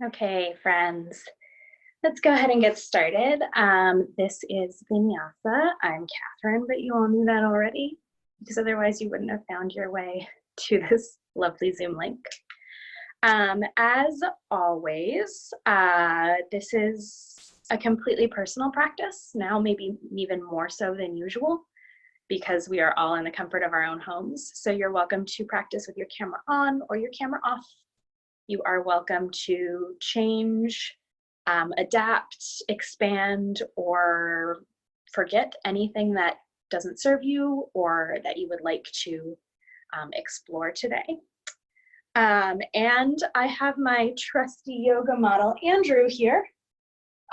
Okay, friends, let's go ahead and get started. This is Vinyasa. I'm Katherine, but you all knew that already because otherwise you wouldn't have found your way to this lovely Zoom link. As always, this is a completely personal practice, now maybe even more so than usual because we are all in the comfort of our own homes. So you're welcome to practice with your camera on or your camera off. You are welcome to change, adapt, expand, or forget anything that doesn't serve you or that you would like to explore today. And I have my trusty yoga model, Andrew, here,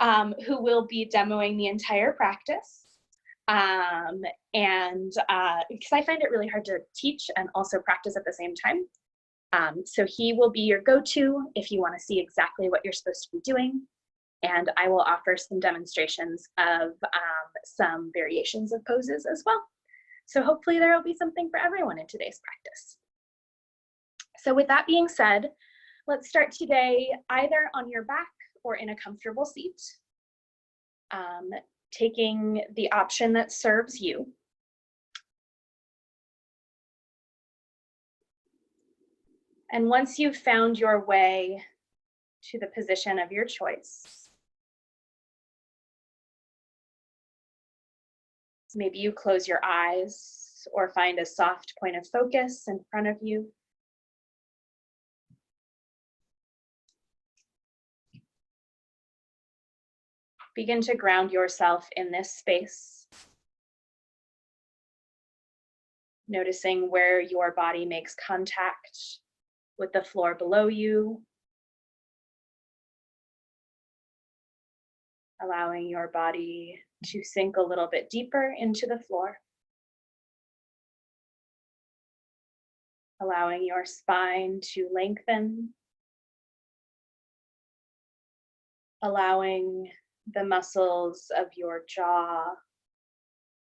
who will be demoing the entire practice. Because I find it really hard to teach and also practice at the same time. So he will be your go-to if you want to see exactly what you're supposed to be doing. And I will offer some demonstrations of some variations of poses as well. So hopefully there will be something for everyone in today's practice. So with that being said, let's start today either on your back or in a comfortable seat, taking the option that serves you. And once you've found your way to the position of your choice, maybe you close your eyes or find a soft point of focus in front of you. Begin to ground yourself in this space, noticing where your body makes contact with the floor below you, allowing your body to sink a little bit deeper into the floor, allowing your spine to lengthen, allowing the muscles of your jaw,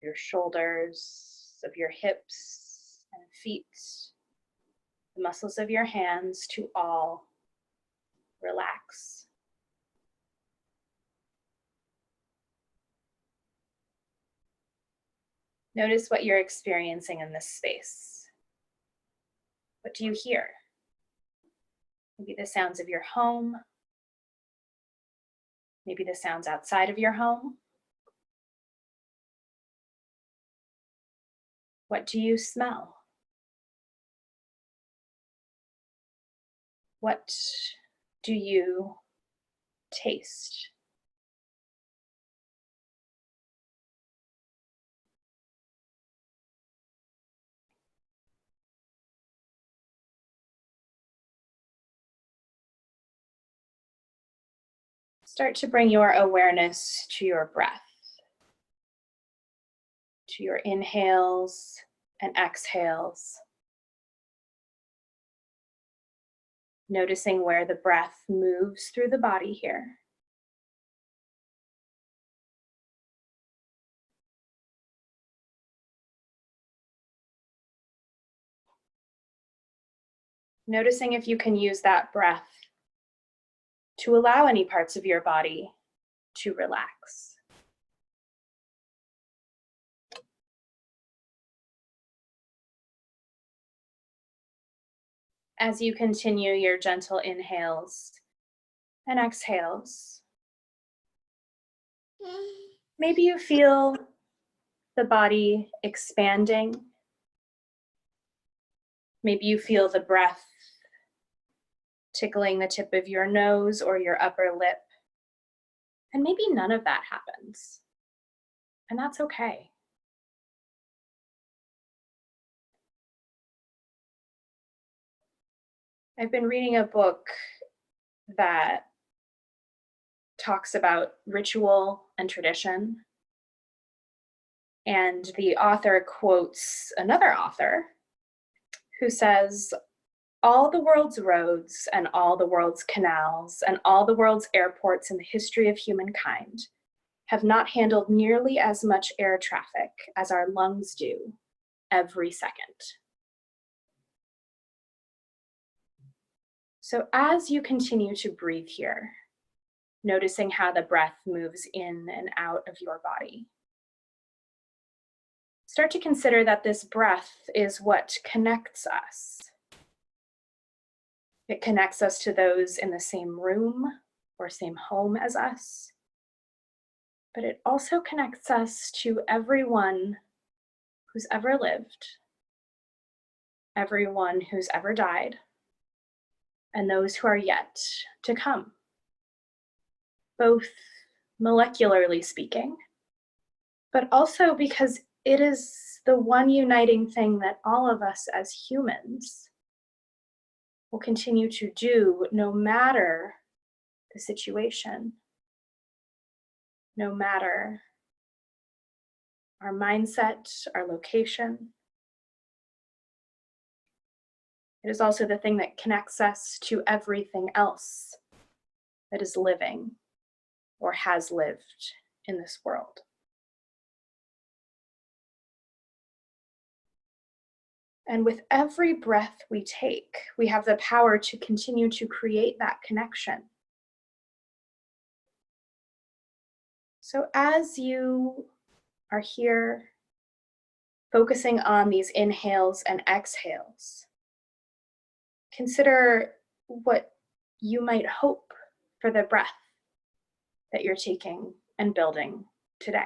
your shoulders, of your hips and feet, the muscles of your hands to all relax. Notice what you're experiencing in this space. What do you hear? Maybe the sounds of your home. Maybe the sounds outside of your home. What do you smell? What do you taste? Start to bring your awareness to your breath, to your inhales and exhales. Noticing where the breath moves through the body here. Noticing if you can use that breath to allow any parts of your body to relax. As you continue your gentle inhales and exhales, maybe you feel the body expanding. Maybe you feel the breath tickling the tip of your nose or your upper lip. And maybe none of that happens. And that's okay. I've been reading a book that talks about ritual and tradition. And the author quotes another author who says, "All the world's roads and all the world's canals and all the world's airports in the history of humankind have not handled nearly as much air traffic as our lungs do every second." So as you continue to breathe here, noticing how the breath moves in and out of your body, start to consider that this breath is what connects us. It connects us to those in the same room or same home as us, but it also connects us to everyone who's ever lived, everyone who's ever died, and those who are yet to come, both molecularly speaking, but also because it is the one uniting thing that all of us as humans will continue to do no matter the situation, no matter our mindset, our location. It is also the thing that connects us to everything else that is living or has lived in this world. And with every breath we take, we have the power to continue to create that connection. So as you are here focusing on these inhales and exhales, consider what you might hope for the breath that you're taking and building today.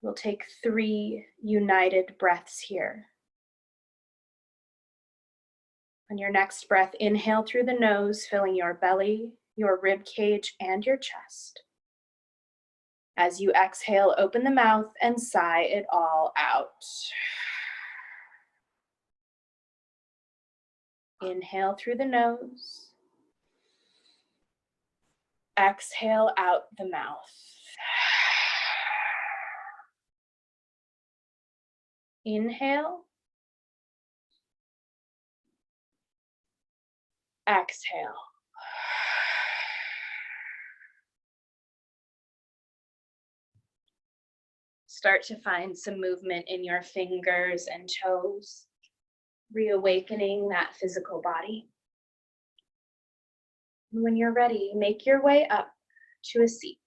We'll take 3 united breaths here. On your next breath, inhale through the nose, filling your belly, your rib cage, and your chest. As you exhale, open the mouth and sigh it all out. Inhale through the nose. Exhale out the mouth. Inhale. Exhale. Start to find some movement in your fingers and toes, reawakening that physical body. When you're ready, make your way up to a seat.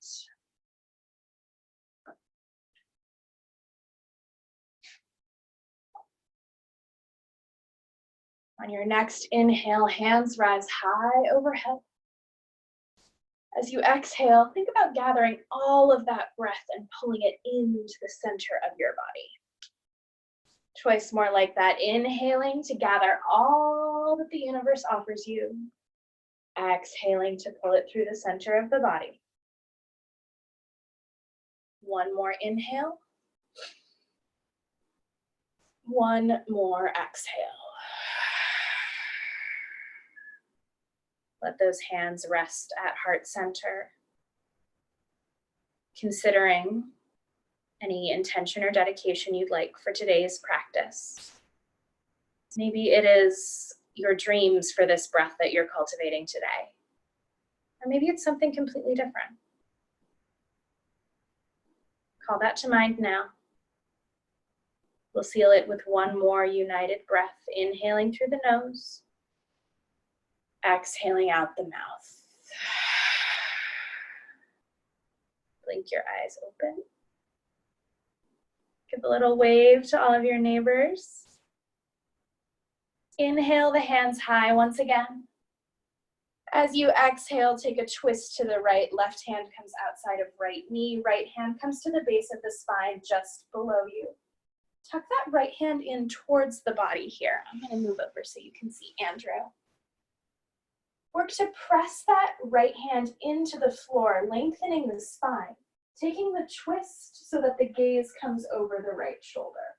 On your next inhale, hands rise high overhead. As you exhale, think about gathering all of that breath and pulling it into the center of your body. Twice more like that, inhaling to gather all that the universe offers you. Exhaling to pull it through the center of the body. One more inhale. One more exhale. Let those hands rest at heart center. Considering any intention or dedication you'd like for today's practice. Maybe it is your dreams for this breath that you're cultivating today. Or maybe it's something completely different. Call that to mind now. We'll seal it with one more united breath, inhaling through the nose, exhaling out the mouth. Blink your eyes open. Give a little wave to all of your neighbors. Inhale the hands high once again. As you exhale, take a twist to the right. Left hand comes outside of right knee. Right hand comes to the base of the spine just below you. Tuck that right hand in towards the body here. I'm going to move over so you can see Andrew. Work to press that right hand into the floor, lengthening the spine, taking the twist so that the gaze comes over the right shoulder.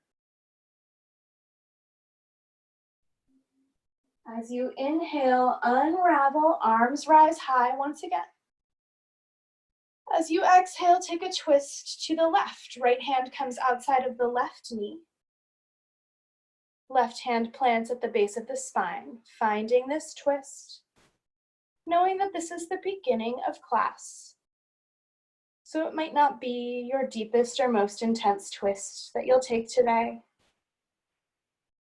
As you inhale, unravel, arms rise high once again. As you exhale, take a twist to the left. Right hand comes outside of the left knee. Left hand plants at the base of the spine, finding this twist, knowing that this is the beginning of class. So it might not be your deepest or most intense twist that you'll take today.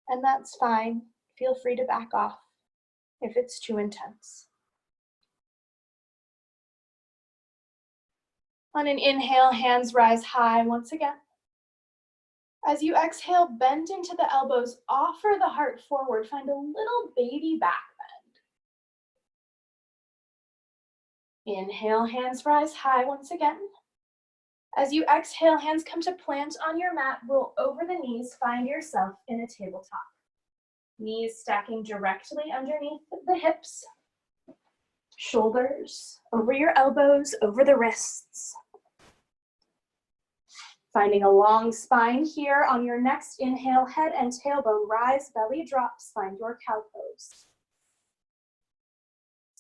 And that's fine. Feel free to back off if it's too intense. On an inhale, hands rise high once again. As you exhale, bend into the elbows, offer the heart forward, find a little baby back bend. Inhale, hands rise high once again. As you exhale, hands come to plant on your mat, roll over the knees, find yourself in a tabletop. Knees stacking directly underneath the hips, shoulders over your elbows, over the wrists. Finding a long spine here. On your next inhale, head and tailbone rise, belly drops, find your cow pose.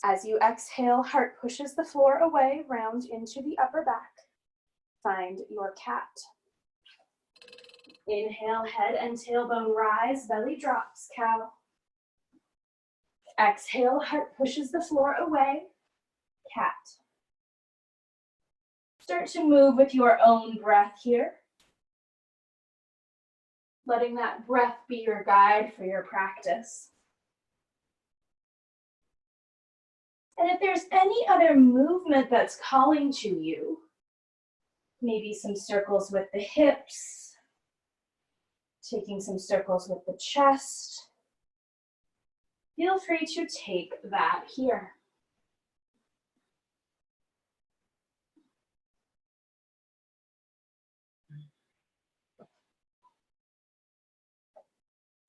As you exhale, heart pushes the floor away, round into the upper back. Find your cat. Inhale, head and tailbone rise, belly drops, cow. Exhale, heart pushes the floor away, cat. Start to move with your own breath here. Letting that breath be your guide for your practice. And if there's any other movement that's calling to you, maybe some circles with the hips, taking some circles with the chest, feel free to take that here.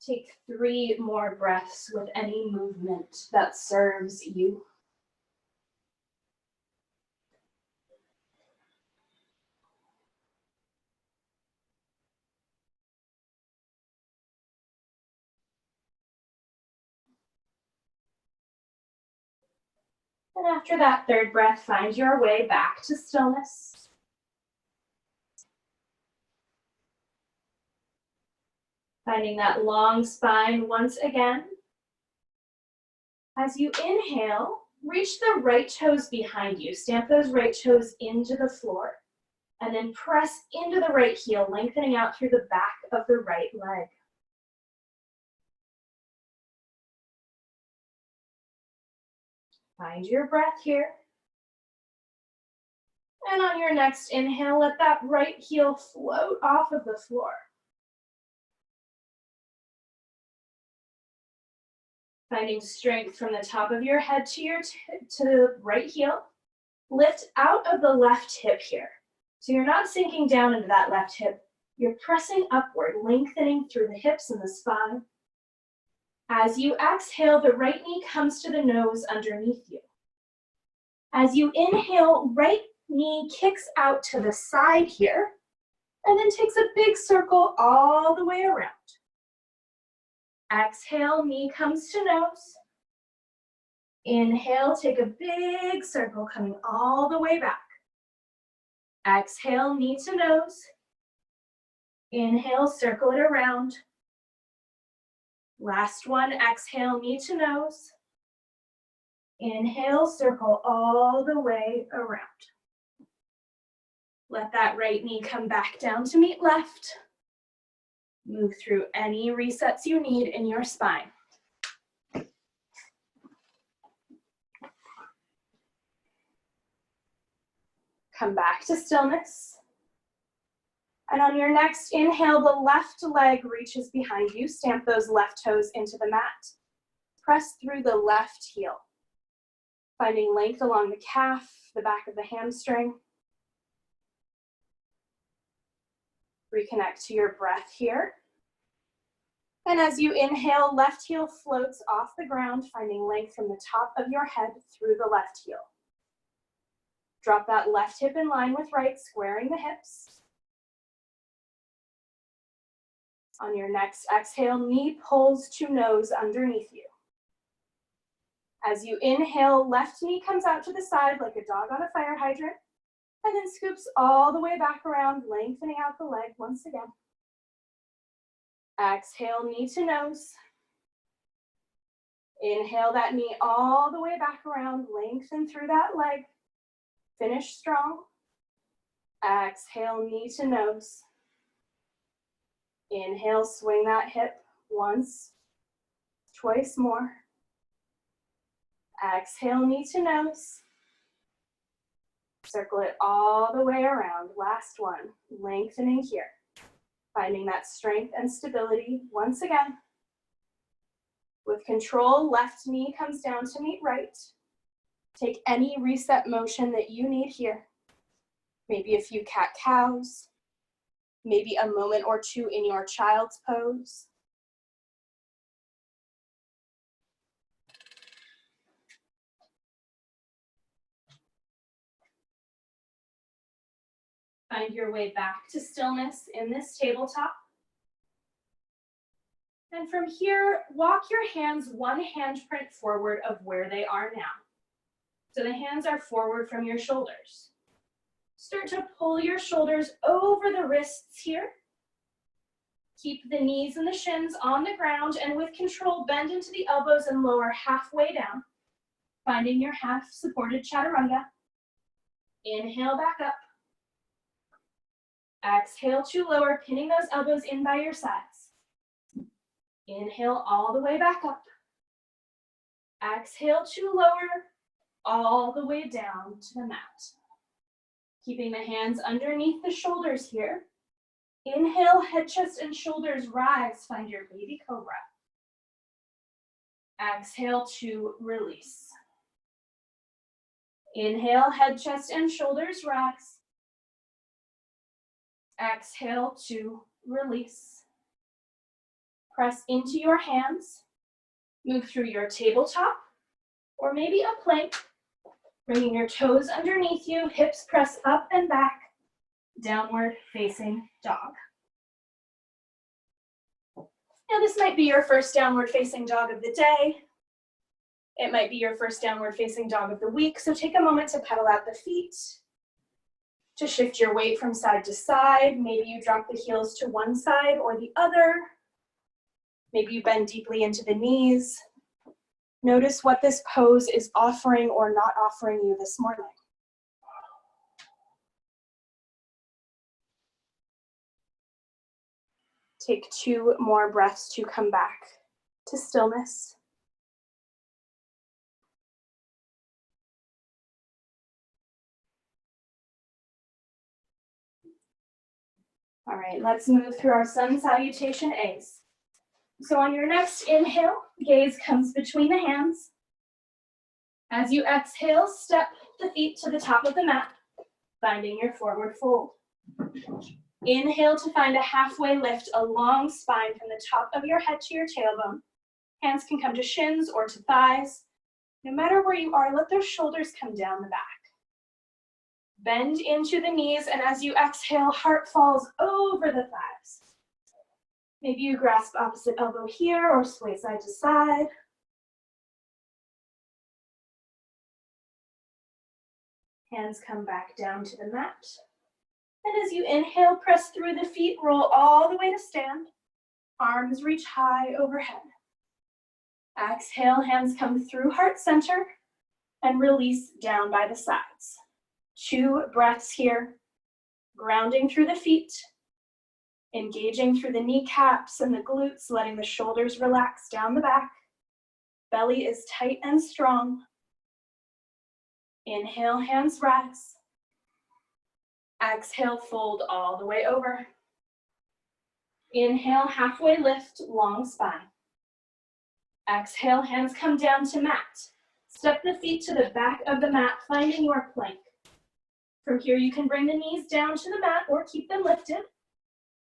Take 3 more breaths with any movement that serves you. And after that 3rd breath, find your way back to stillness. Finding that long spine once again. As you inhale, reach the right toes behind you. Stamp those right toes into the floor. And then press into the right heel, lengthening out through the back of the right leg. Find your breath here. And on your next inhale, let that right heel float off of the floor. Finding strength from the top of your head to the right heel. Lift out of the left hip here. So you're not sinking down into that left hip. You're pressing upward, lengthening through the hips and the spine. As you exhale, the right knee comes to the nose underneath you. As you inhale, right knee kicks out to the side here, and then takes a big circle all the way around. Exhale, knee comes to nose. Inhale, take a big circle coming all the way back. Exhale, knee to nose. Inhale, circle it around. Last one, exhale, knee to nose. Inhale, circle all the way around. Let that right knee come back down to meet left. Move through any resets you need in your spine. Come back to stillness. And on your next inhale, the left leg reaches behind you. Stamp those left toes into the mat. Press through the left heel. Finding length along the calf, the back of the hamstring. Reconnect to your breath here. And as you inhale, left heel floats off the ground, finding length from the top of your head through the left heel. Drop that left hip in line with right, squaring the hips. On your next exhale, knee pulls to nose underneath you. As you inhale, left knee comes out to the side like a dog on a fire hydrant, and then scoops all the way back around, lengthening out the leg once again. Exhale, knee to nose. Inhale that knee all the way back around, lengthen through that leg. Finish strong. Exhale, knee to nose. Inhale, swing that hip once, twice more. Exhale, knee to nose. Circle it all the way around. Last one, lengthening here. Finding that strength and stability once again. With control, left knee comes down to meet right. Take any reset motion that you need here. Maybe a few cat-cows. Maybe a moment or two in your child's pose. Find your way back to stillness in this tabletop. And from here, walk your hands one handprint forward of where they are now. So the hands are forward from your shoulders. Start to pull your shoulders over the wrists here. Keep the knees and the shins on the ground, and with control, bend into the elbows and lower halfway down, finding your half supported chaturanga. Inhale back up. Exhale to lower, pinning those elbows in by your sides. Inhale all the way back up. Exhale to lower, all the way down to the mat. Keeping the hands underneath the shoulders here. Inhale, head, chest, and shoulders rise. Find your baby cobra. Exhale to release. Inhale, head, chest, and shoulders rise. Exhale to release. Press into your hands. Move through your tabletop or maybe a plank. Bringing your toes underneath you, hips press up and back. Downward facing dog. Now this might be your first downward facing dog of the day. It might be your first downward facing dog of the week, so take a moment to pedal out the feet, to shift your weight from side to side. Maybe you drop the heels to one side or the other. Maybe you bend deeply into the knees. Notice what this pose is offering or not offering you this morning. Take 2 more breaths to come back to stillness. All right, let's move through our sun salutation A's. So on your next inhale, gaze comes between the hands. As you exhale, step the feet to the top of the mat, finding your forward fold. Inhale to find a halfway lift, a long spine from the top of your head to your tailbone. Hands can come to shins or to thighs. No matter where you are, let those shoulders come down the back. Bend into the knees, and as you exhale, heart falls over the thighs. Maybe you grasp opposite elbow here or sway side to side. Hands come back down to the mat. And as you inhale, press through the feet, roll all the way to stand. Arms reach high overhead. Exhale, hands come through heart center and release down by the sides. 2 breaths here, grounding through the feet, engaging through the kneecaps and the glutes, letting the shoulders relax down the back. Belly is tight and strong. Inhale, hands rise. Exhale, fold all the way over. Inhale, halfway lift, long spine. Exhale, hands come down to mat. Step the feet to the back of the mat, finding your plank. From here, you can bring the knees down to the mat or keep them lifted.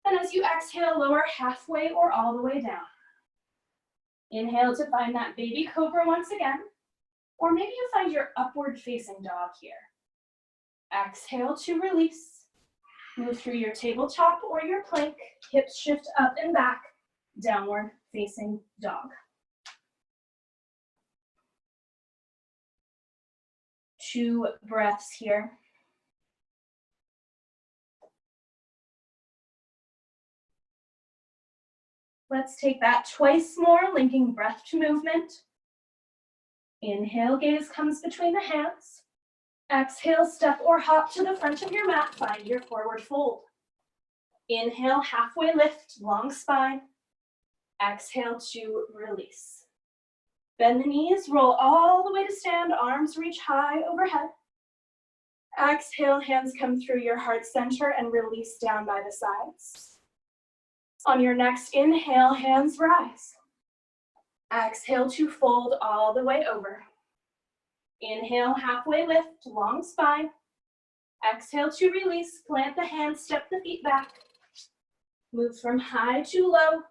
And as you exhale, lower halfway or all the way down. Inhale to find that baby cobra once again. Or maybe you find your upward facing dog here. Exhale to release. Move through your tabletop or your plank. Hips shift up and back. Downward facing dog. 2 breaths here. Let's take that twice more, linking breath to movement. Inhale, gaze comes between the hands. Exhale, step or hop to the front of your mat, find your forward fold. Inhale, halfway lift, long spine. Exhale to release. Bend the knees, roll all the way to stand, arms reach high overhead. Exhale, hands come through your heart center and release down by the sides. On your next inhale, hands rise. Exhale to fold all the way over. Inhale, halfway lift, long spine. Exhale to release, plant the hands, step the feet back. Move from high to low.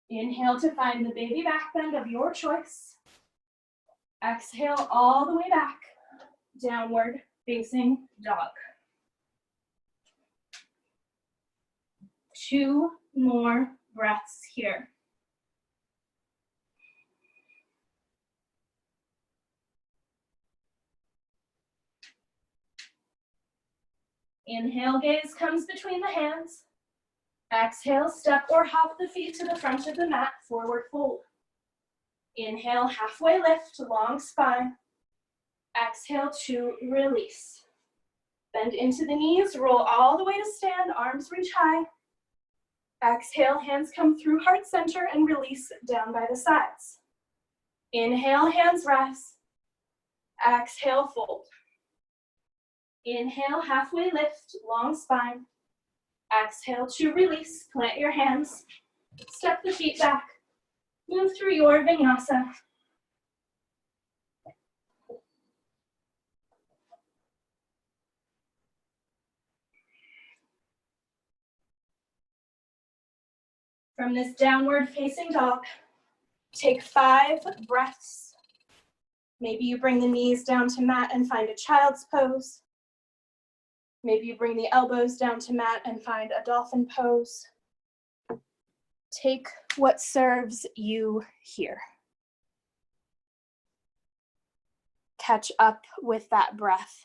Inhale to find the baby back bend of your choice. Exhale all the way back, downward facing dog. 2 more breaths here. Inhale, gaze comes between the hands. Exhale, step or hop the feet to the front of the mat, forward fold. Inhale, halfway lift, long spine. Exhale to release. Bend into the knees, roll all the way to stand, arms reach high. Exhale, hands come through heart center and release down by the sides. Inhale, hands rise. Exhale, fold. Inhale, halfway lift, long spine. Exhale to release, plant your hands, step the feet back, move through your vinyasa. From this downward facing dog, take 5 breaths. Maybe you bring the knees down to mat and find a child's pose. Maybe you bring the elbows down to mat and find a dolphin pose. Take what serves you here. Catch up with that breath.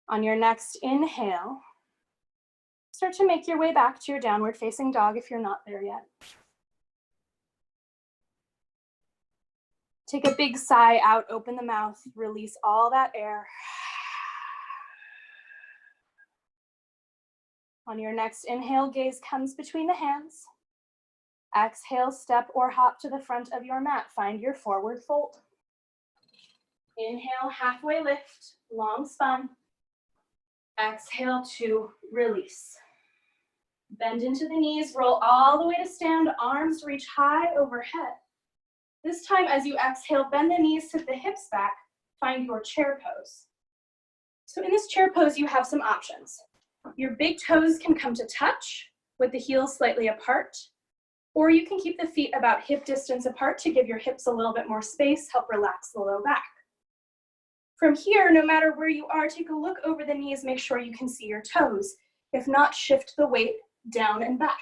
On your next inhale, start to make your way back to your downward facing dog if you're not there yet. Take a big sigh out, open the mouth, release all that air. On your next inhale, gaze comes between the hands. Exhale, step or hop to the front of your mat, find your forward fold. Inhale, halfway lift, long spine. Exhale to release. Bend into the knees, roll all the way to stand, arms reach high overhead. This time as you exhale, bend the knees, sit the hips back, find your chair pose. So in this chair pose, you have some options. Your big toes can come to touch with the heels slightly apart, or you can keep the feet about hip distance apart to give your hips a little bit more space, help relax the low back. From here, no matter where you are, take a look over the knees, make sure you can see your toes. If not, shift the weight down and back.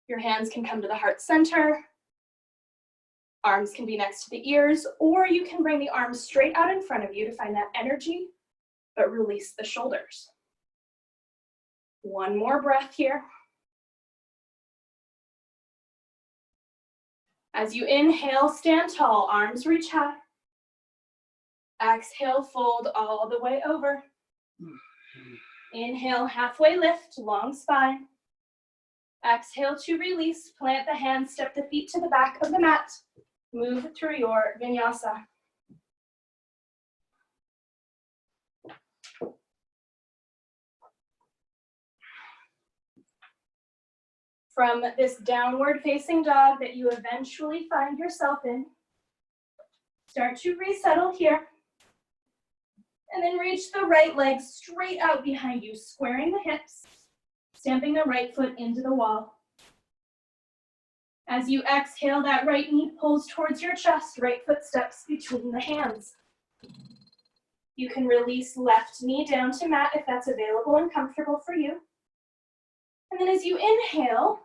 Your hands can come to the heart center. Arms can be next to the ears, or you can bring the arms straight out in front of you to find that energy, but release the shoulders. 1 more breath here. As you inhale, stand tall, arms reach high. Exhale, fold all the way over. Inhale, halfway lift, long spine. Exhale to release, plant the hands, step the feet to the back of the mat. Move through your vinyasa. From this downward facing dog that you eventually find yourself in, start to resettle here. And then reach the right leg straight out behind you, squaring the hips, stamping the right foot into the wall. As you exhale, that right knee pulls towards your chest, right foot steps between the hands. You can release left knee down to mat if that's available and comfortable for you. And then as you inhale,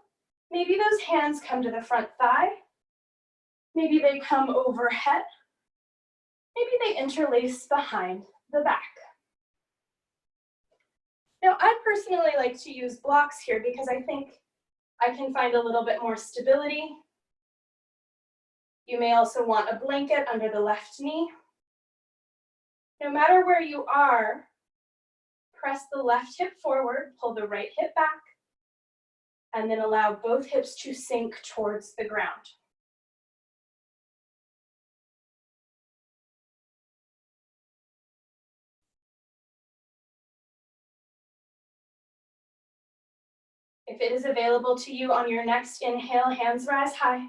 maybe those hands come to the front thigh, Maybe they come overhead. Maybe they interlace behind the back. Now, I personally like to use blocks here because I think I can find a little bit more stability. You may also want a blanket under the left knee. No matter where you are, press the left hip forward, pull the right hip back, and then allow both hips to sink towards the ground. If it is available to you on your next inhale, hands rise high.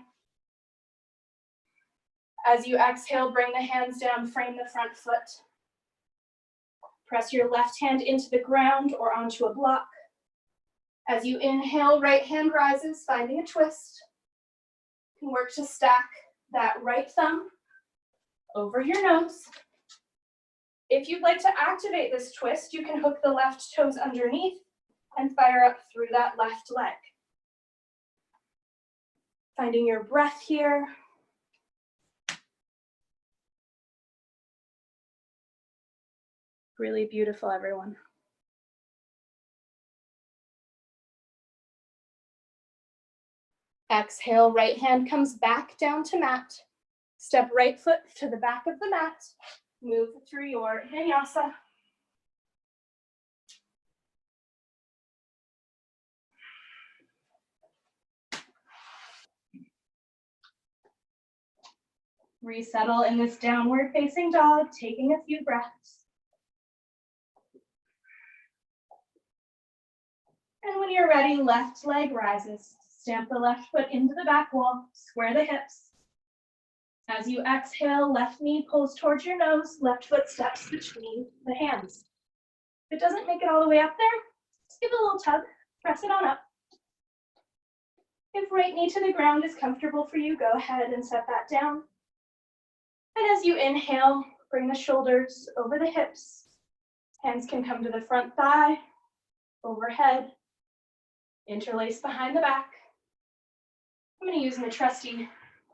As you exhale, bring the hands down, frame the front foot. Press your left hand into the ground or onto a block. As you inhale, right hand rises, finding a twist. You can work to stack that right thumb over your nose. If you'd like to activate this twist, you can hook the left toes underneath and fire up through that left leg. Finding your breath here. Really beautiful, everyone. Exhale, right hand comes back down to mat. Step right foot to the back of the mat. Move through your vinyasa. Resettle in this downward facing dog, taking a few breaths. And when you're ready, left leg rises. Stamp the left foot into the back wall, square the hips. As you exhale, left knee pulls towards your nose, left foot steps between the hands. If it doesn't make it all the way up there, just give it a little tug, press it on up. If right knee to the ground is comfortable for you, go ahead and set that down. And as you inhale, bring the shoulders over the hips. Hands can come to the front thigh, overhead, interlace behind the back. I'm going to use my trusty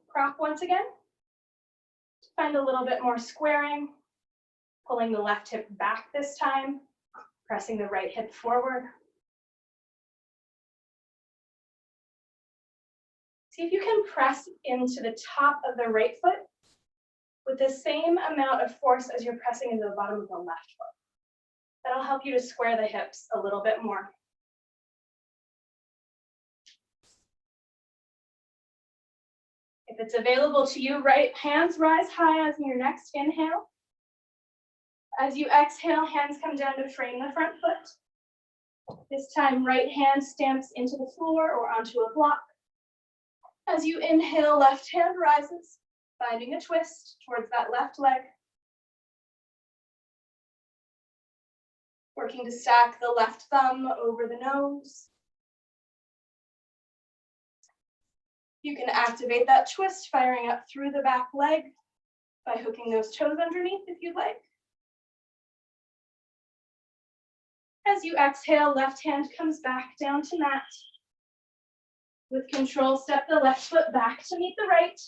prop once again. Find a little bit more squaring, pulling the left hip back this time, pressing the right hip forward. See if you can press into the top of the right foot with the same amount of force as you're pressing into the bottom of the left foot. That'll help you to square the hips a little bit more. If it's available to you, right hands rise high as in your next inhale. As you exhale, hands come down to frame the front foot. This time, right hand stamps into the floor or onto a block. As you inhale, left hand rises, finding a twist towards that left leg. Working to stack the left thumb over the nose. You can activate that twist, firing up through the back leg by hooking those toes underneath if you'd like. As you exhale, left hand comes back down to mat. With control, step the left foot back to meet the right.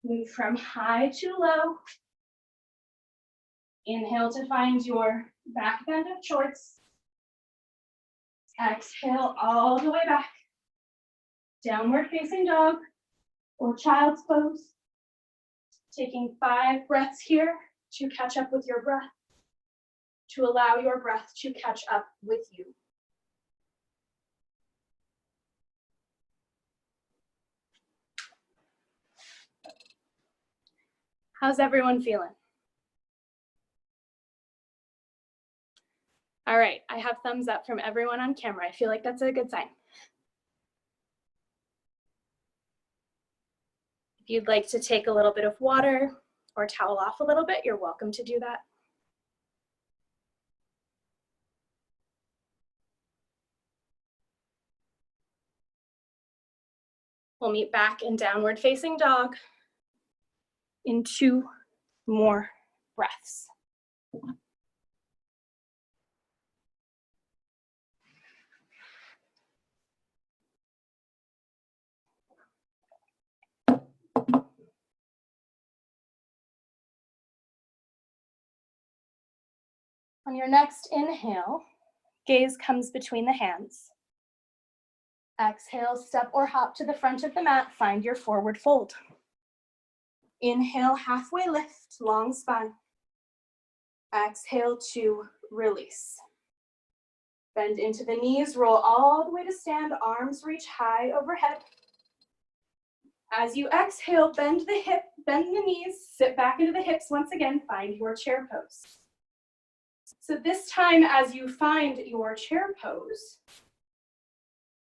Move from high to low. Inhale to find your back bend of choice. Exhale all the way back. Downward facing dog or child's pose. Taking 5 breaths here to catch up with your breath, to allow your breath to catch up with you. How's everyone feeling? All right, I have thumbs up from everyone on camera. I feel like that's a good sign. If you'd like to take a little bit of water or towel off a little bit, you're welcome to do that. We'll meet back in downward facing dog in 2 more breaths. On your next inhale, gaze comes between the hands. Exhale, step or hop to the front of the mat, find your forward fold. Inhale, halfway lift, long spine. Exhale to release. Bend into the knees, roll all the way to stand, arms reach high overhead. As you exhale, bend the knees, sit back into the hips once again, find your chair pose. So this time, as you find your chair pose,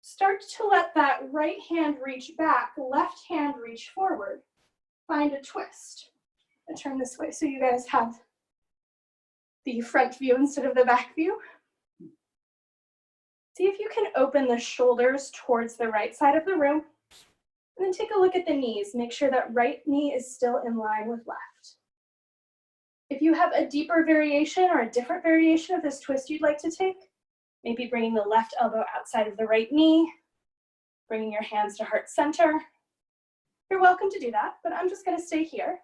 start to let that right hand reach back, left hand reach forward. Find a twist. I'll turn this way so you guys have the front view instead of the back view. See if you can open the shoulders towards the right side of the room. And then take a look at the knees. Make sure that right knee is still in line with left. If you have a deeper variation or a different variation of this twist you'd like to take, maybe bringing the left elbow outside of the right knee, bringing your hands to heart center. You're welcome to do that, but I'm just going to stay here.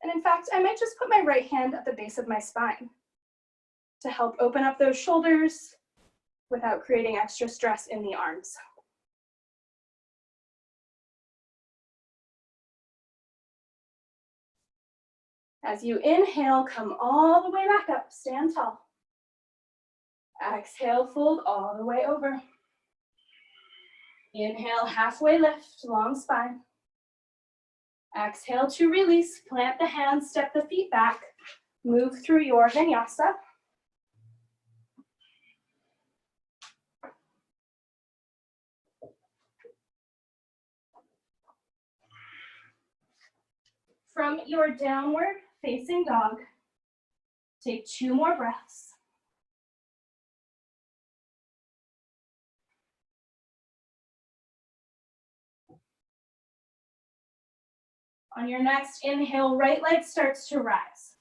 And in fact, I might just put my right hand at the base of my spine to help open up those shoulders without creating extra stress in the arms. As you inhale, come all the way back up, stand tall. Exhale, fold all the way over. Inhale, halfway lift, long spine. Exhale to release, plant the hands, step the feet back, move through your vinyasa. From your downward facing dog, take 2 more breaths. On your next inhale, right leg starts to rise.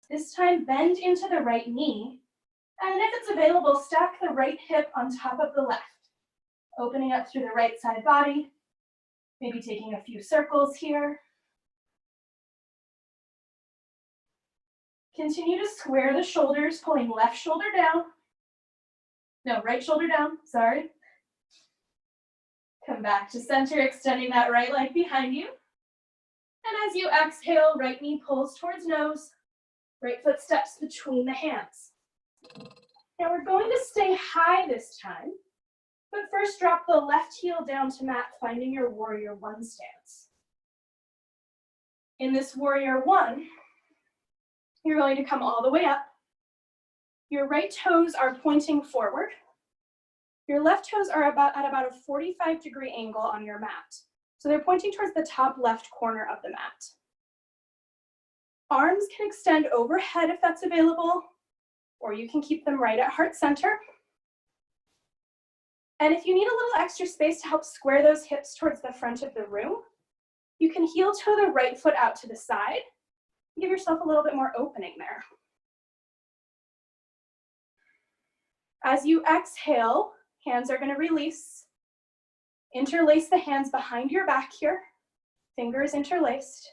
This time, bend into the right knee, and if it's available, stack the right hip on top of the left, opening up through the right side body, maybe taking a few circles here. Continue to square the shoulders, pulling left shoulder down. No, right shoulder down, sorry. Come back to center, extending that right leg behind you. And as you exhale, right knee pulls towards nose, right foot steps between the hands. Now we're going to stay high this time, but first drop the left heel down to mat, finding your warrior one stance. In this warrior one, you're going to come all the way up. Your right toes are pointing forward. Your left toes are at about a 45-degree angle on your mat. So they're pointing towards the top left corner of the mat. Arms can extend overhead if that's available, or you can keep them right at heart center. And if you need a little extra space to help square those hips towards the front of the room, you can heel toe the right foot out to the side. Give yourself a little bit more opening there. As you exhale, hands are going to release. Interlace the hands behind your back here, fingers interlaced.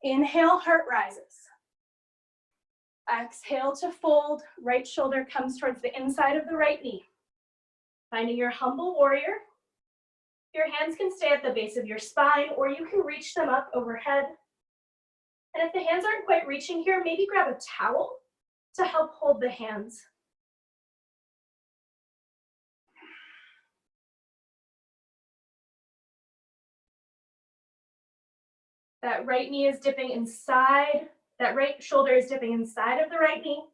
Inhale, heart rises. Exhale to fold, right shoulder comes towards the inside of the right knee. Finding your humble warrior. Your hands can stay at the base of your spine, or you can reach them up overhead. And if the hands aren't quite reaching here, maybe grab a towel to help hold the hands. That right knee is dipping inside, that right shoulder is dipping inside of the right knee.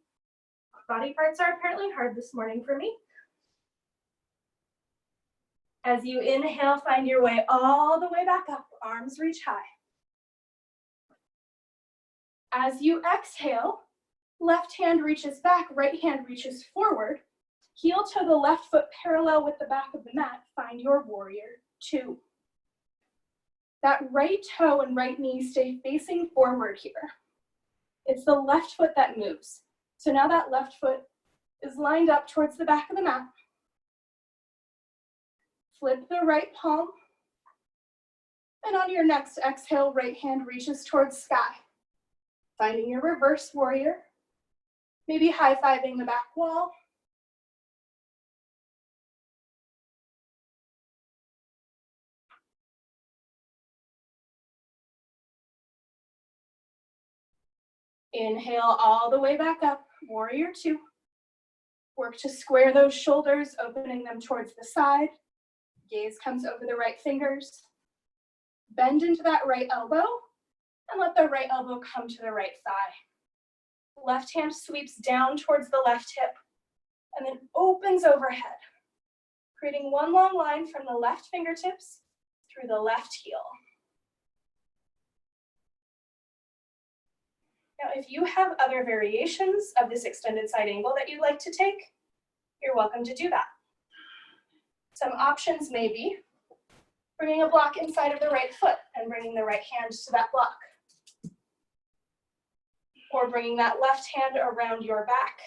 Body parts are apparently hard this morning for me. As you inhale, find your way all the way back up, arms reach high. As you exhale, left hand reaches back, right hand reaches forward. Heel toe the left foot parallel with the back of the mat. Find your warrior two. That right toe and right knee stay facing forward here. It's the left foot that moves. So now that left foot is lined up towards the back of the mat. Flip the right palm. And on your next exhale, right hand reaches towards sky. Finding your reverse warrior. Maybe high-fiving the back wall. Inhale all the way back up, warrior two. Work to square those shoulders, opening them towards the side. Gaze comes over the right fingers. Bend into that right elbow and let the right elbow come to the right thigh. Left hand sweeps down towards the left hip and then opens overhead, creating one long line from the left fingertips through the left heel. Now, if you have other variations of this extended side angle that you'd like to take, you're welcome to do that. Some options may be bringing a block inside of the right foot and bringing the right hand to that block. Or bringing that left hand around your back,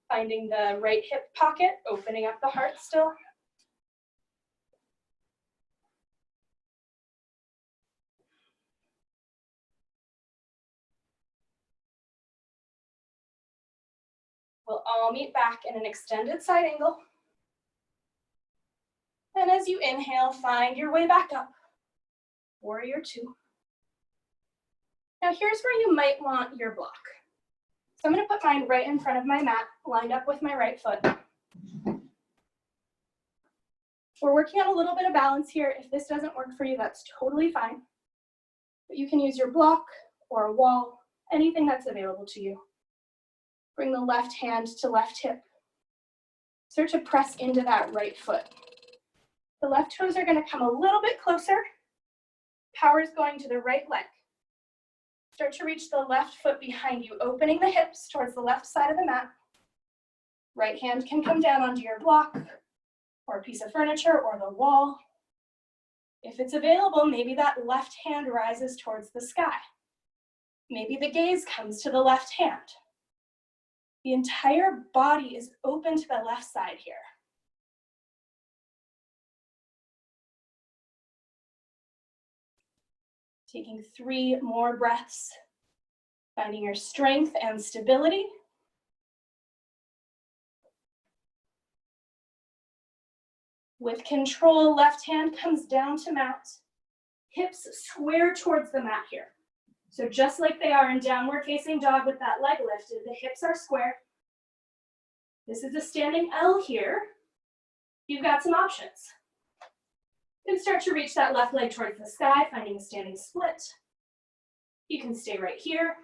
finding the right hip pocket, opening up the heart still. We'll all meet back in an extended side angle. And as you inhale, find your way back up. Warrior two. Now here's where you might want your block. So I'm going to put mine right in front of my mat, lined up with my right foot. We're working on a little bit of balance here. If this doesn't work for you, that's totally fine. But you can use your block or a wall, anything that's available to you. Bring the left hand to left hip. Start to press into that right foot. The left toes are going to come a little bit closer. Power is going to the right leg. Start to reach the left foot behind you, opening the hips towards the left side of the mat. Right hand can come down onto your block or a piece of furniture or the wall. If it's available, maybe that left hand rises towards the sky. Maybe the gaze comes to the left hand. The entire body is open to the left side here. Taking 3 more breaths, finding your strength and stability. With control, left hand comes down to mat. Hips square towards the mat here. So just like they are in downward facing dog with that leg lifted, the hips are square. This is a standing L here. You've got some options. You can start to reach that left leg towards the sky, finding a standing split. You can stay right here.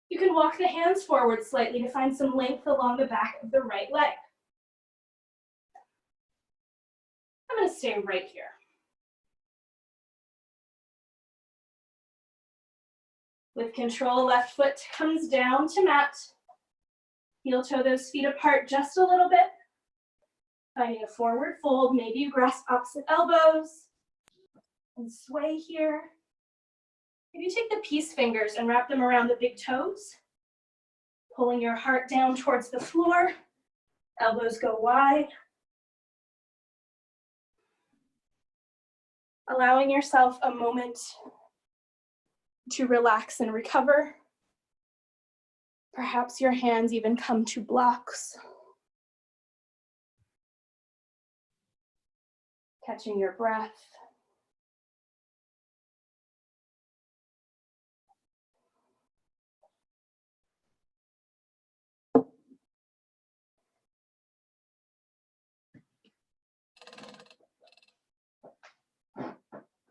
You can walk the hands forward slightly to find some length along the back of the right leg. I'm going to stay right here. With control, left foot comes down to mat. Heel toe those feet apart just a little bit. Finding a forward fold, maybe you grasp opposite elbows and sway here. Maybe you take the peace fingers and wrap them around the big toes, pulling your heart down towards the floor. Elbows go wide. Allowing yourself a moment to relax and recover. Perhaps your hands even come to blocks. Catching your breath.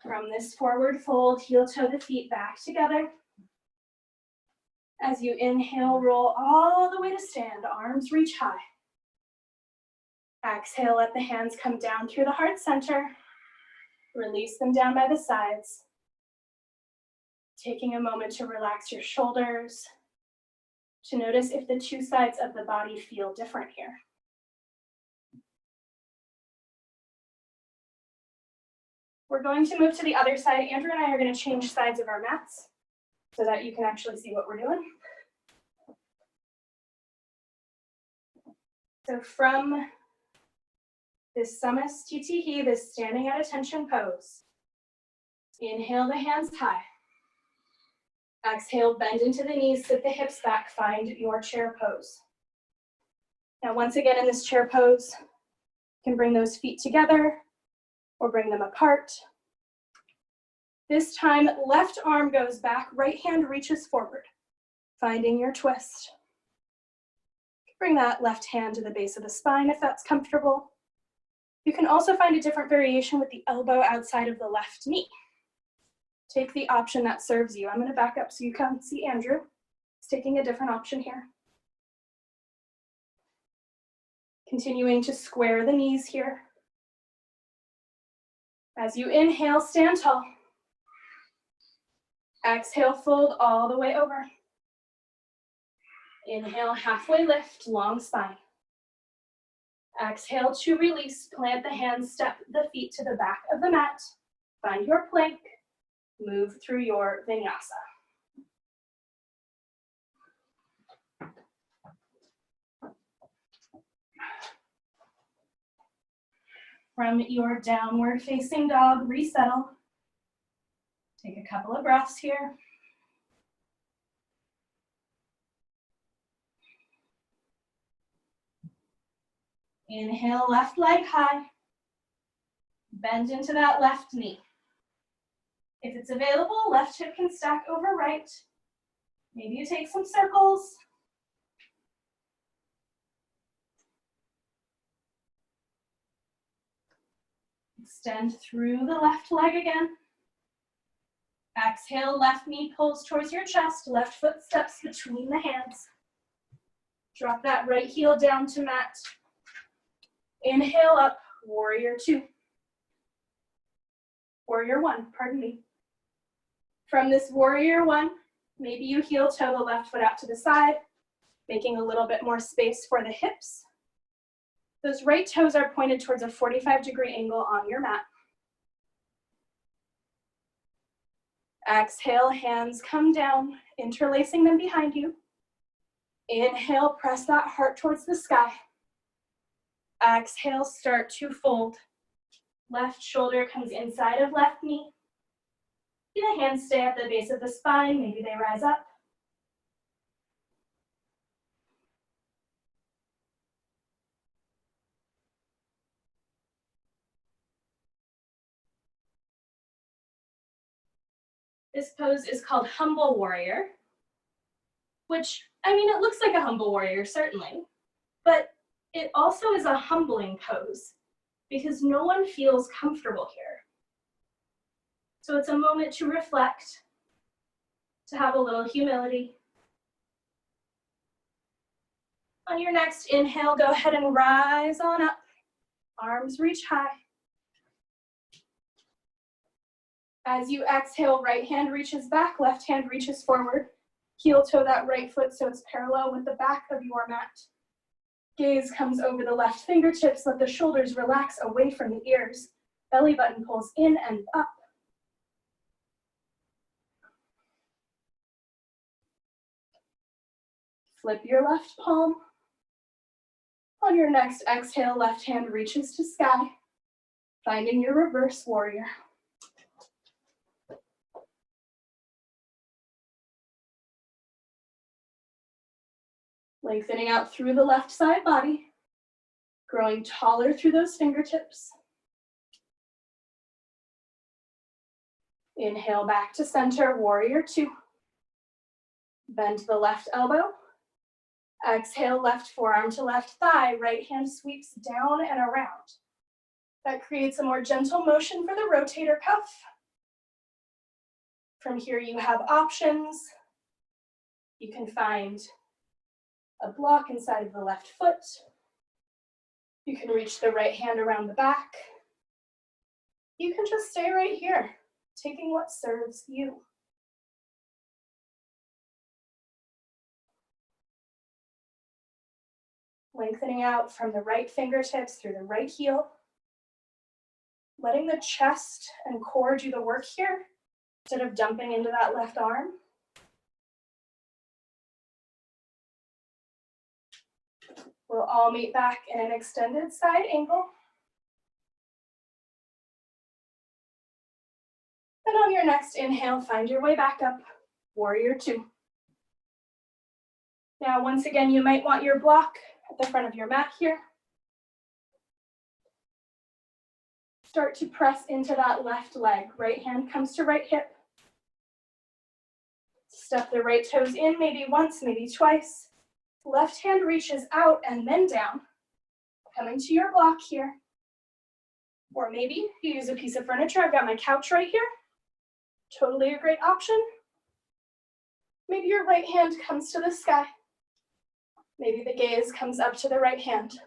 From this forward fold, heel toe the feet back together. As you inhale, roll all the way to stand, arms reach high. Exhale, let the hands come down through the heart center. Release them down by the sides. Taking a moment to relax your shoulders, to notice if the 2 sides of the body feel different here. We're going to move to the other side. Andrew and I are going to change sides of our mats so that you can actually see what we're doing. So from this Samastitihi, this standing at attention pose, inhale the hands high. Exhale, bend into the knees, sit the hips back, find your chair pose. Now, once again, in this chair pose, you can bring those feet together or bring them apart. This time, left arm goes back, right hand reaches forward, finding your twist. Bring that left hand to the base of the spine if that's comfortable. You can also find a different variation with the elbow outside of the left knee. Take the option that serves you. I'm going to back up so you can see Andrew. He's taking a different option here. Continuing to square the knees here. As you inhale, stand tall. Exhale, fold all the way over. Inhale, halfway lift, long spine. Exhale to release, plant the hands, step the feet to the back of the mat. Find your plank, move through your vinyasa. From your downward facing dog, resettle. Take a couple of breaths here. Inhale, left leg high. Bend into that left knee. If it's available, left hip can stack over right. Maybe you take some circles. Extend through the left leg again. Exhale, left knee pulls towards your chest, left foot steps between the hands. Drop that right heel down to mat. Inhale up, warrior two. Warrior one, pardon me. From this warrior one, maybe you heel toe the left foot out to the side, making a little bit more space for the hips. Those right toes are pointed towards a 45-degree angle on your mat. Exhale, hands come down, interlacing them behind you. Inhale, press that heart towards the sky. Exhale, start to fold. Left shoulder comes inside of left knee. The hands stay at the base of the spine, maybe they rise up. This pose is called humble warrior, which, I mean, it looks like a humble warrior, certainly, but it also is a humbling pose because no one feels comfortable here. So it's a moment to reflect, to have a little humility. On your next inhale, go ahead and rise on up. Arms reach high. As you exhale, right hand reaches back, left hand reaches forward. Heel toe that right foot so it's parallel with the back of your mat. Gaze comes over the left fingertips, let the shoulders relax away from the ears. Belly button pulls in and up. Flip your left palm. On your next exhale, left hand reaches to sky, finding your reverse warrior. Lengthening out through the left side body, growing taller through those fingertips. Inhale back to center, warrior two. Bend the left elbow. Exhale, left forearm to left thigh, right hand sweeps down and around. That creates a more gentle motion for the rotator cuff. From here you have options. You can find a block inside of the left foot. You can reach the right hand around the back. You can just stay right here, taking what serves you. Lengthening out from the right fingertips through the right heel. Letting the chest and core do the work here instead of dumping into that left arm. We'll all meet back in an extended side angle. And on your next inhale, find your way back up. Warrior two. Now, once again, you might want your block at the front of your mat here. Start to press into that left leg. Right hand comes to right hip. Step the right toes in, maybe once, maybe twice. Left hand reaches out and then down. Coming to your block here. Or maybe you use a piece of furniture. I've got my couch right here. Totally a great option. Maybe your right hand comes to the sky. Maybe the gaze comes up to the right hand.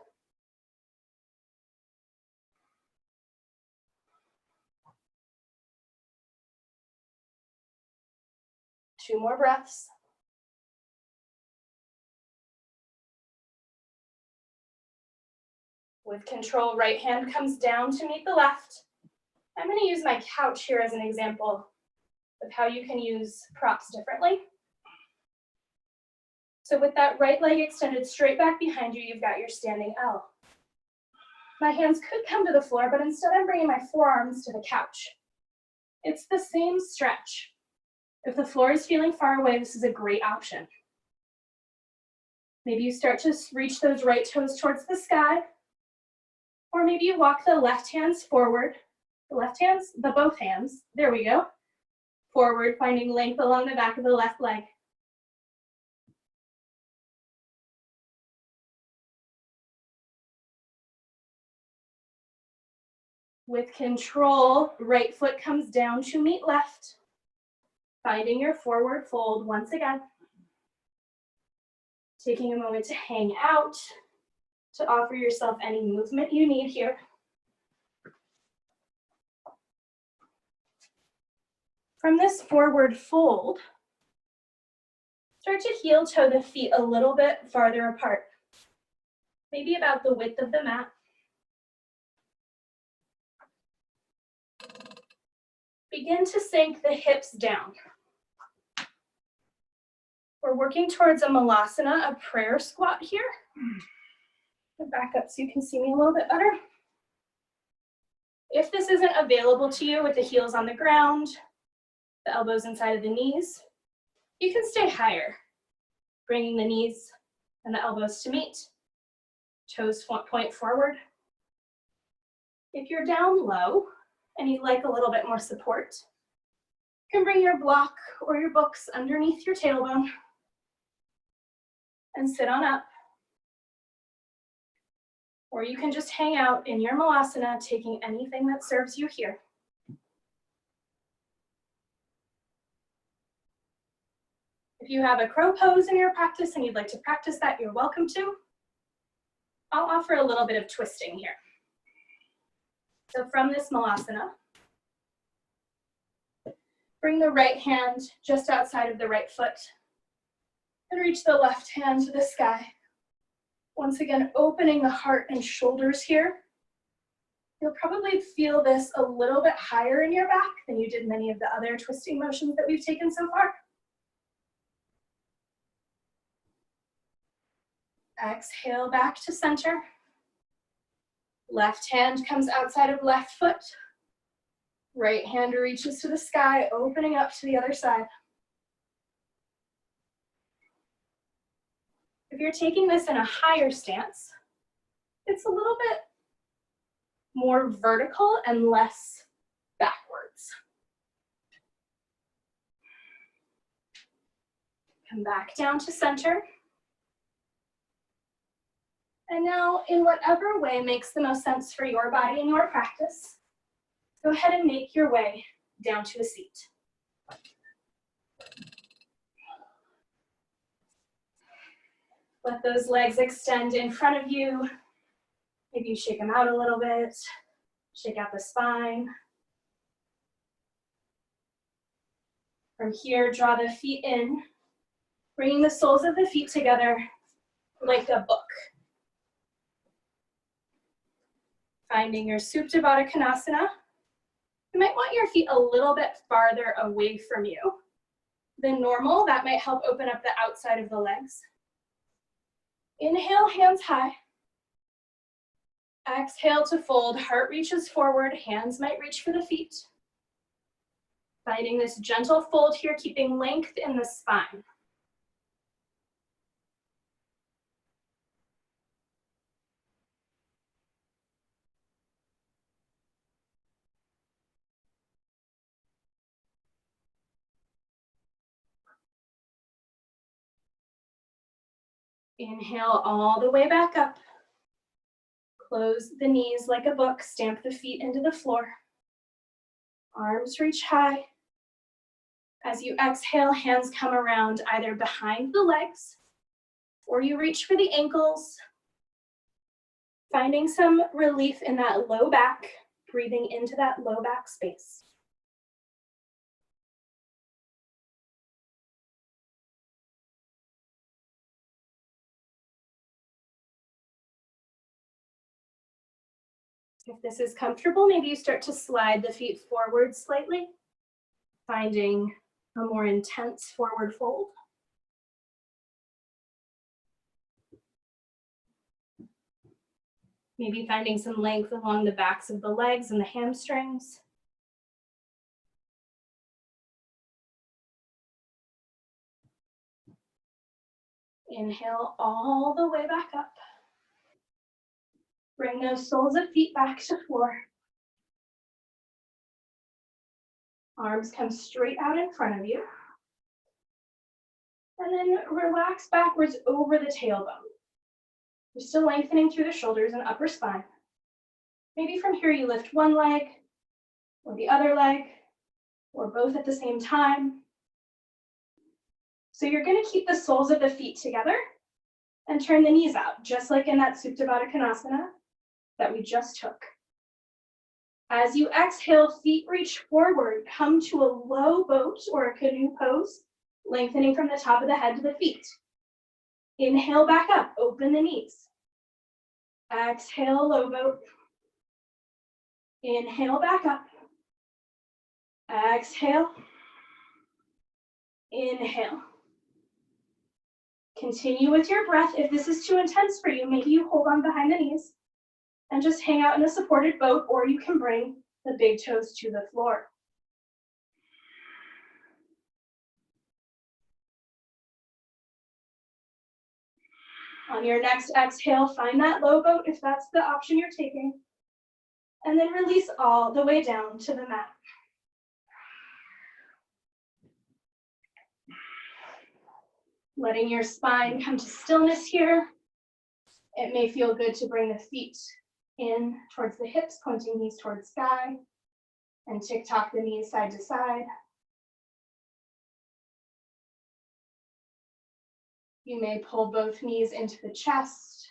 Two more breaths. With control, right hand comes down to meet the left. I'm going to use my couch here as an example of how you can use props differently. So with that right leg extended straight back behind you, you've got your standing L. My hands could come to the floor, but instead I'm bringing my forearms to the couch. It's the same stretch. If the floor is feeling far away, this is a great option. Maybe you start to reach those right toes towards the sky, or maybe you walk the left hands forward. Both hands, there we go. Forward, finding length along the back of the left leg. With control, right foot comes down to meet left. Finding your forward fold once again. Taking a moment to hang out, to offer yourself any movement you need here. From this forward fold, start to heel toe the feet a little bit farther apart. Maybe about the width of the mat. Begin to sink the hips down. We're working towards a malasana, a prayer squat here. I'll back up so you can see me a little bit better. If this isn't available to you with the heels on the ground, the elbows inside of the knees, you can stay higher, bringing the knees and the elbows to meet, toes point forward. If you're down low and you'd like a little bit more support, you can bring your block or your books underneath your tailbone and sit on up. Or you can just hang out in your malasana, taking anything that serves you here. If you have a crow pose in your practice and you'd like to practice that, you're welcome to. I'll offer a little bit of twisting here. So from this malasana, bring the right hand just outside of the right foot and reach the left hand to the sky. Once again, opening the heart and shoulders here. You'll probably feel this a little bit higher in your back than you did many of the other twisting motions that we've taken so far. Exhale back to center. Left hand comes outside of left foot. Right hand reaches to the sky, opening up to the other side. If you're taking this in a higher stance, it's a little bit more vertical and less backwards. Come back down to center. And now, in whatever way makes the most sense for your body and your practice, go ahead and make your way down to a seat. Let those legs extend in front of you. Maybe you shake them out a little bit. Shake out the spine. From here, draw the feet in, bringing the soles of the feet together like a book. Finding your Supta Baddha Konasana. You might want your feet a little bit farther away from you than normal. That might help open up the outside of the legs. Inhale, hands high. Exhale to fold, heart reaches forward, hands might reach for the feet. Finding this gentle fold here, keeping length in the spine. Inhale all the way back up. Close the knees like a book, stamp the feet into the floor. Arms reach high. As you exhale, hands come around either behind the legs or you reach for the ankles. Finding some relief in that low back, breathing into that low back space. If this is comfortable, maybe you start to slide the feet forward slightly, finding a more intense forward fold. Maybe finding some length along the backs of the legs and the hamstrings. Inhale all the way back up. Bring those soles of feet back to floor. Arms come straight out in front of you. And then relax backwards over the tailbone. You're still lengthening through the shoulders and upper spine. Maybe from here you lift one leg or the other leg or both at the same time. So you're going to keep the soles of the feet together and turn the knees out, just like in that Supta Baddha Konasana that we just took. As you exhale, feet reach forward, come to a low boat or a canoe pose, lengthening from the top of the head to the feet. Inhale back up, open the knees. Exhale, low boat. Inhale back up. Exhale. Inhale. Continue with your breath. If this is too intense for you, maybe you hold on behind the knees and just hang out in a supported boat, or you can bring the big toes to the floor. On your next exhale, find that low boat if that's the option you're taking, and then release all the way down to the mat. Letting your spine come to stillness here. It may feel good to bring the feet in towards the hips, pointing knees towards sky, and tick-tock the knees side to side. You may pull both knees into the chest,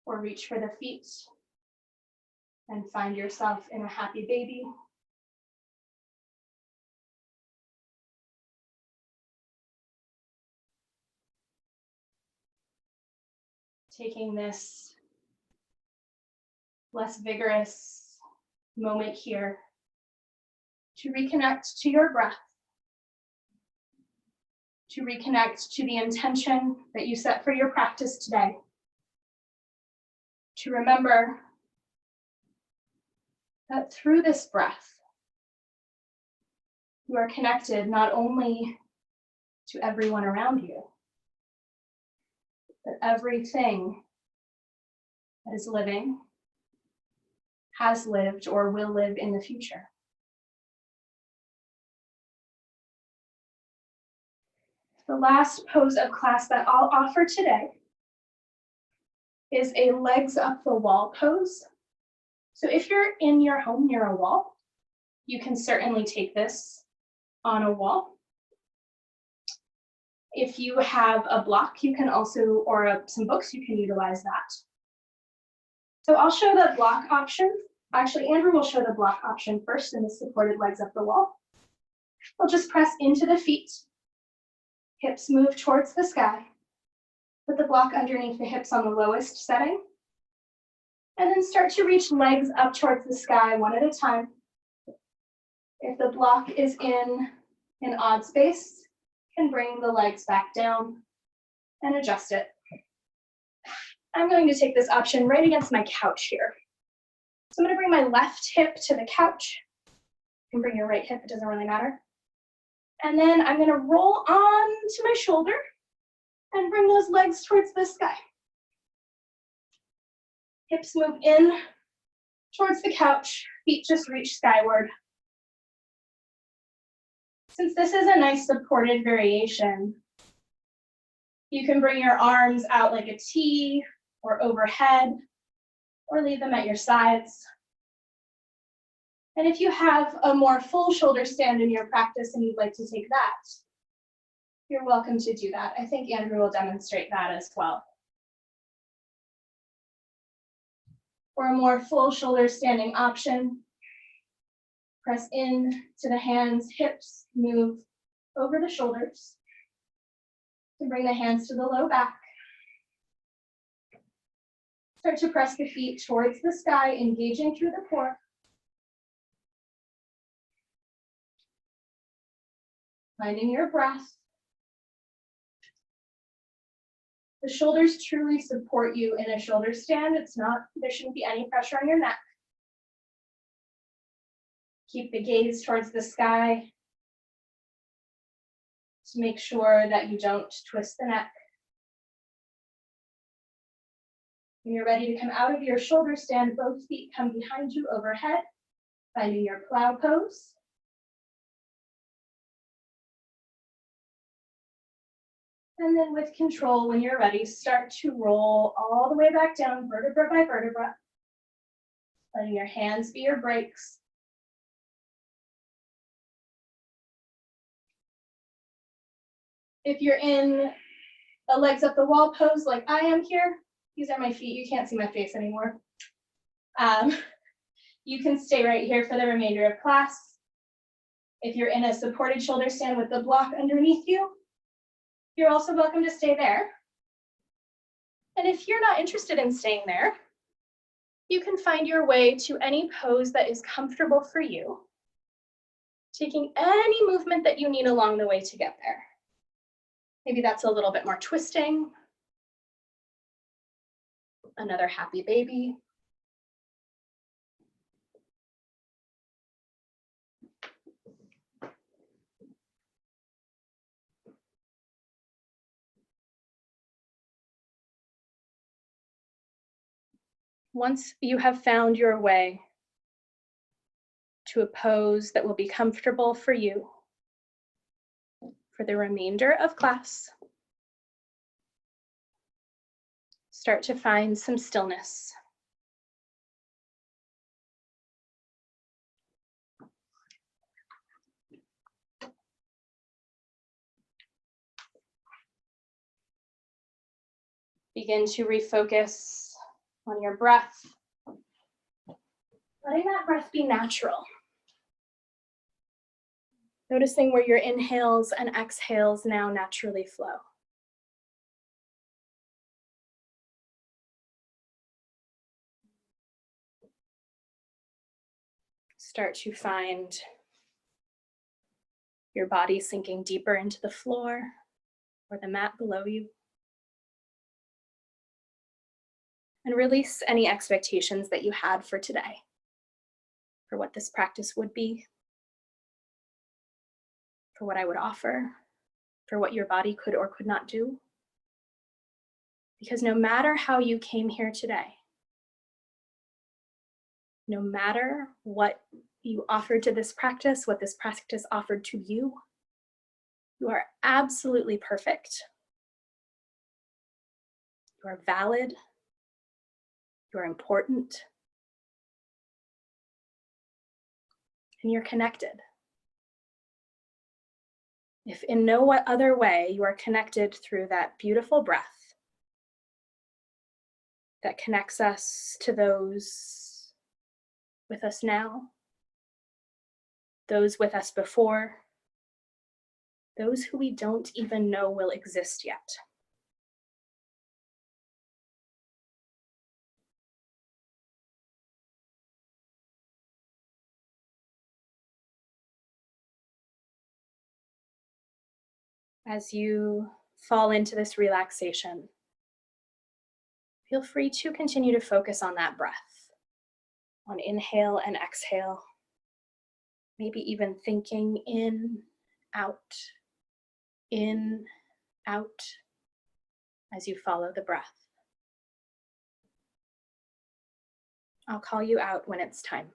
or reach for the feet and find yourself in a happy baby. Taking this less vigorous moment here to reconnect to your breath, to reconnect to the intention that you set for your practice today, to remember that through this breath, you are connected not only to everyone around you, but everything that is living, has lived, or will live in the future. The last pose of class that I'll offer today is a legs up the wall pose. So if you're in your home near a wall, you can certainly take this on a wall. If you have a block, you can also, or some books, you can utilize that. So I'll show the block option. Actually, Andrew will show the block option first in the supported legs up the wall. We'll just press into the feet. Hips move towards the sky. Put the block underneath the hips on the lowest setting. And then start to reach legs up towards the sky one at a time. If the block is in an odd space, you can bring the legs back down and adjust it. I'm going to take this option right against my couch here. So I'm going to bring my left hip to the couch, You can bring your right hip, it doesn't really matter. And then I'm gonna roll on to my shoulder and bring those legs towards the sky. Hips move in towards the couch, feet just reach skyward. Since this is a nice supported variation, you can bring your arms out like a T or overhead, or leave them at your sides. And if you have a more full shoulder stand in your practice and you'd like to take that, you're welcome to do that. I think Andrew will demonstrate that as well. For a more full shoulder standing option, press in to the hands, hips, move over the shoulders. To bring the hands to the low back. Start to press the feet towards the sky, engaging through the core. Finding your breath. The shoulders truly support you in a shoulder stand. There shouldn't be any pressure on your neck. Keep the gaze towards the sky to make sure that you don't twist the neck. When you're ready to come out of your shoulder stand, both feet come behind you overhead, finding your plow pose. And then with control, when you're ready, start to roll all the way back down, vertebra by vertebra, letting your hands be your brakes. If you're in a legs up the wall pose like I am here, these are my feet, you can't see my face anymore. You can stay right here for the remainder of class. If you're in a supported shoulder stand with the block underneath you, you're also welcome to stay there. And if you're not interested in staying there, you can find your way to any pose that is comfortable for you, taking any movement that you need along the way to get there. Maybe that's a little bit more twisting, another happy baby. Once you have found your way to a pose that will be comfortable for you for the remainder of class, start to find some stillness. Begin to refocus on your breath, letting that breath be natural. Noticing where your inhales and exhales now naturally flow. Start to find your body sinking deeper into the floor or the mat below you. And release any expectations that you had for today, for what this practice would be, for what I would offer, for what your body could or could not do. Because no matter how you came here today, no matter what you offered to this practice, what this practice offered to you, you are absolutely perfect. You are valid. You are important. And you're connected. If in no other way you are connected through that beautiful breath that connects us to those with us now, those with us before, those who we don't even know will exist yet. As you fall into this relaxation, feel free to continue to focus on that breath, on inhale and exhale, Maybe even thinking in, out, as you follow the breath. I'll call you out when it's time.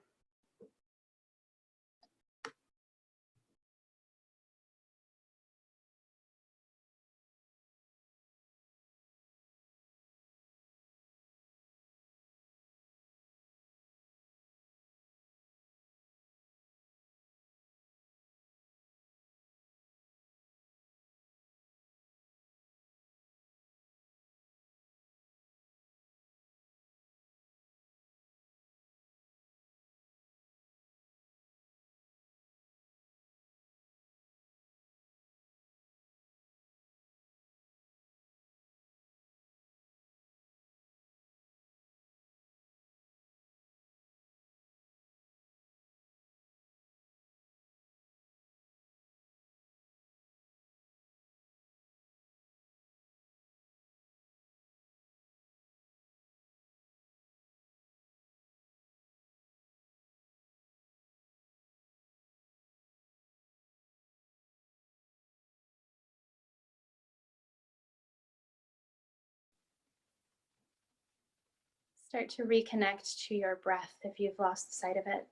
Start to reconnect to your breath if you've lost sight of it.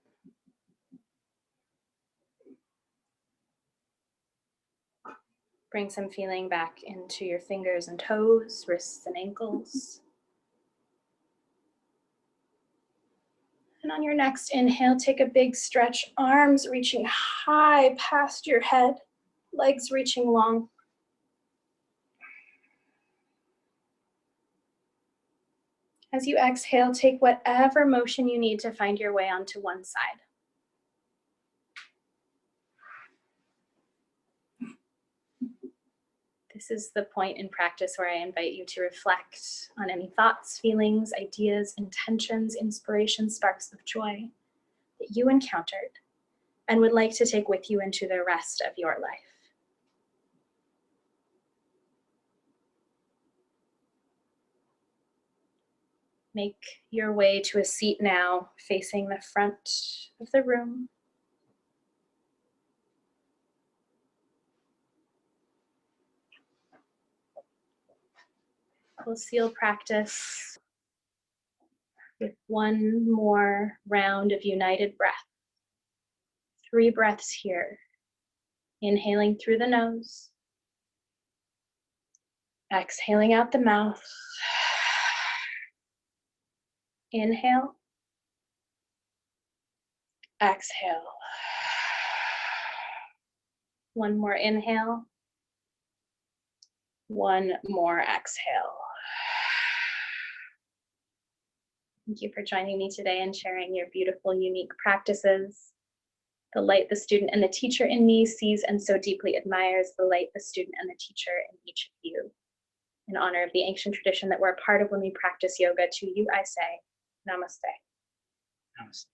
Bring some feeling back into your fingers and toes, wrists and ankles. And on your next inhale, take a big stretch, arms reaching high past your head, legs reaching long. As you exhale, take whatever motion you need to find your way onto one side. This is the point in practice where I invite you to reflect on any thoughts, feelings, ideas, intentions, inspirations, sparks of joy that you encountered and would like to take with you into the rest of your life. Make your way to a seat now, facing the front of the room. We'll seal practice with one more round of united breath. 3 breaths here. Inhaling through the nose. Exhaling out the mouth. Inhale. Exhale. One more inhale. One more exhale. Thank you for joining me today and sharing your beautiful, unique practices. The light the student and the teacher in me sees and so deeply admires, the light the student and the teacher in each of you. In honor of the ancient tradition that we're a part of when we practice yoga, to you I say, namaste. Namaste.